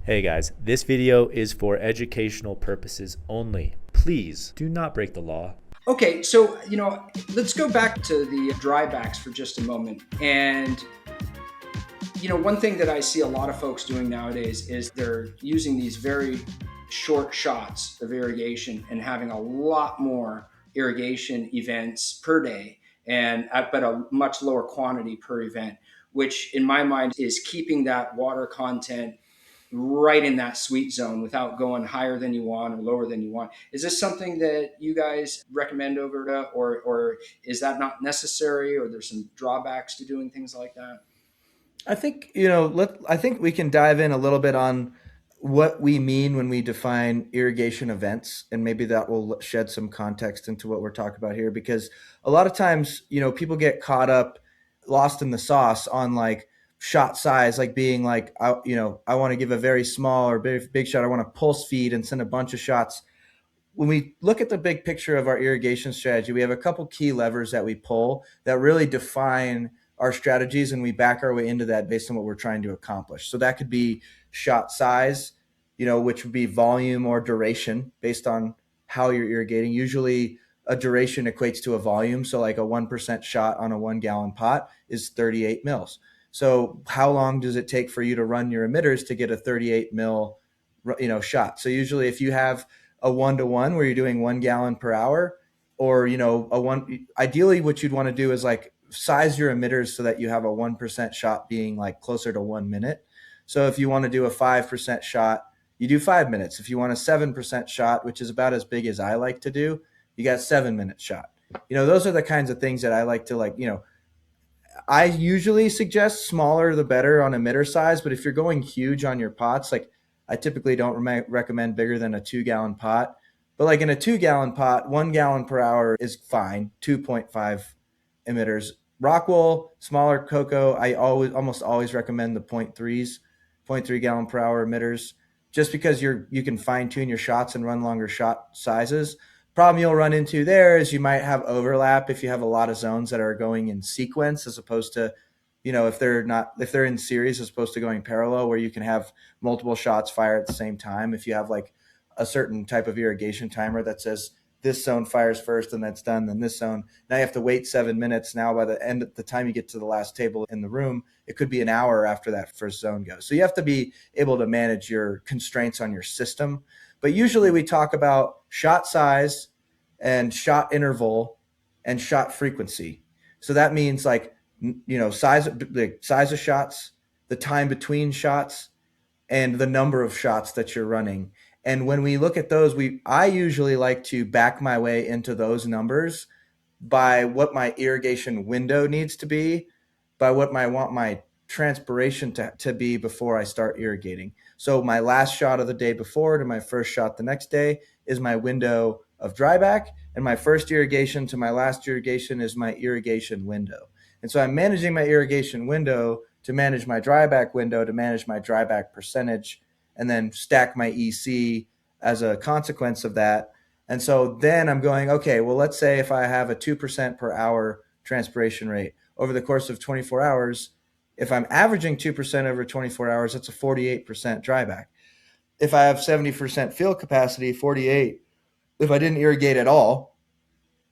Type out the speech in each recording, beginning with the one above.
Hey guys, this video is for educational purposes only. Please do not break the law. Okay, so let's go back to the drybacks for just a moment. And one thing that I see a lot of folks doing nowadays is they're using these very short shots of irrigation and having a lot more irrigation events per day, and but a much lower quantity per event, which in my mind is keeping that water content right in that sweet zone without going higher than you want or lower than you want. Is this something that you guys recommend over to, or is that not necessary, or there's some drawbacks to doing things like that? I think, I think we can dive in a little bit on what we mean when we define irrigation events, and maybe that will shed some context into what we're talking about here, because a lot of times, people get caught up, lost in the sauce on like shot size, like being like, I want to give a very small or big shot. I want to pulse feed and send a bunch of shots. When we look at the big picture of our irrigation strategy, we have a couple key levers that we pull that really define our strategies, and we back our way into that based on what we're trying to accomplish. So that could be shot size, which would be volume or duration based on how you're irrigating. Usually a duration equates to a volume. So like a 1% shot on a 1 gallon pot is 38 mils. So how long does it take for you to run your emitters to get a 38 mil, shot? So usually if you have a 1-to-1 where you're doing 1 gallon per hour, or ideally what you'd want to do is like size your emitters so that you have a 1% shot being like closer to 1 minute. So if you want to do a 5% shot, you do 5 minutes. If you want a 7% shot, which is about as big as I like to do, you got 7 minute shot. Those are the kinds of things that I like to I usually suggest smaller the better on emitter size, but if you're going huge on your pots, like I typically don't recommend bigger than a 2 gallon pot. But like in a 2 gallon pot, 1 gallon per hour is fine. 2.5 emitters. Rockwool, smaller cocoa, I almost always recommend the 0.3s, 0.3 gallon per hour emitters, just because you can fine tune your shots and run longer shot sizes. Problem you'll run into there is you might have overlap if you have a lot of zones that are going in sequence, as opposed to, if they're in series as opposed to going parallel, where you can have multiple shots fire at the same time. If you have like a certain type of irrigation timer that says this zone fires first and that's done, then this zone, now you have to wait 7 minutes. Now by the time you get to the last table in the room, it could be an hour after that first zone goes. So you have to be able to manage your constraints on your system. But usually we talk about shot size and shot interval and shot frequency. So that means like, size of shots, the time between shots, and the number of shots that you're running. And when we look at those, I usually like to back my way into those numbers by what my irrigation window needs to be, by what I want my transpiration to be before I start irrigating. So my last shot of the day before to my first shot the next day is my window of dryback, and my first irrigation to my last irrigation is my irrigation window. And so I'm managing my irrigation window to manage my dryback window, to manage my dryback percentage, and then stack my EC as a consequence of that. And so then I'm going, okay, well, let's say if I have a 2% per hour transpiration rate over the course of 24 hours, if I'm averaging 2% over 24 hours, that's a 48% dryback. If I have 70% field capacity, 48, if I didn't irrigate at all,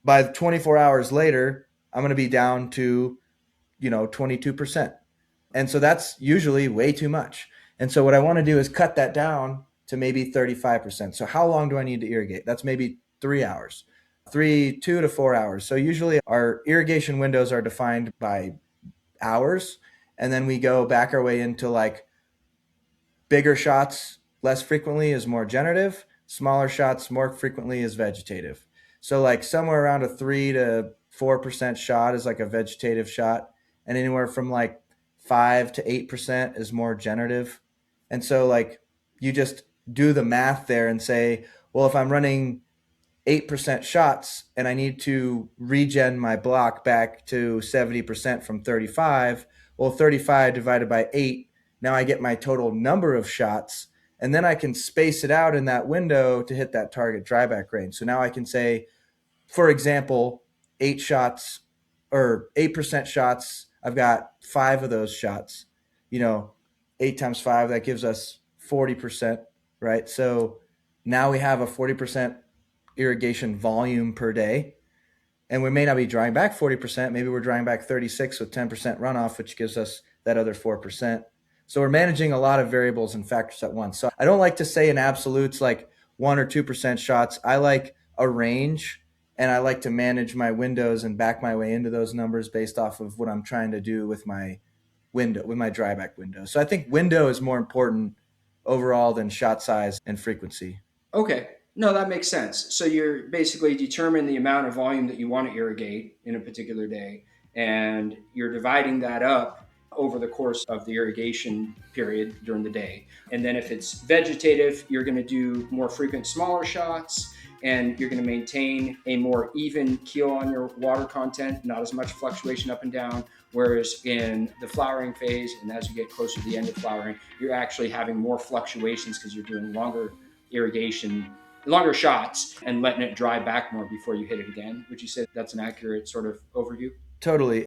by 24 hours later, I'm going to be down to, 22%. And so that's usually way too much. And so what I want to do is cut that down to maybe 35%. So how long do I need to irrigate? That's maybe 3 hours, 2 to 4 hours. So usually our irrigation windows are defined by hours. And then we go back our way into like bigger shots less frequently is more generative, smaller shots more frequently is vegetative. So like somewhere around a 3 to 4% shot is like a vegetative shot, and anywhere from like 5 to 8% is more generative. And so like you just do the math there and say, well, if I'm running 8% shots and I need to regen my block back to 70% from 35, well, 35 divided by 8, now I get my total number of shots, and then I can space it out in that window to hit that target dryback range. So now I can say, for example, 8 shots or 8% shots, I've got 5 of those shots. 8 times 5, that gives us 40%, right? So now we have a 40% irrigation volume per day. And we may not be drying back 40%. Maybe we're drying back 36 with 10% runoff, which gives us that other 4%. So we're managing a lot of variables and factors at once. So I don't like to say in absolutes like 1 or 2% shots. I like a range, and I like to manage my windows and back my way into those numbers based off of what I'm trying to do with my window, with my dryback window. So I think window is more important overall than shot size and frequency. Okay. No, that makes sense. So you're basically determining the amount of volume that you want to irrigate in a particular day, and you're dividing that up over the course of the irrigation period during the day. And then if it's vegetative, you're going to do more frequent, smaller shots, and you're going to maintain a more even keel on your water content, not as much fluctuation up and down. Whereas in the flowering phase, and as you get closer to the end of flowering, you're actually having more fluctuations because you're doing longer irrigation, longer shots, and letting it dry back more before you hit it again. Would you say that's an accurate sort of overview? Totally.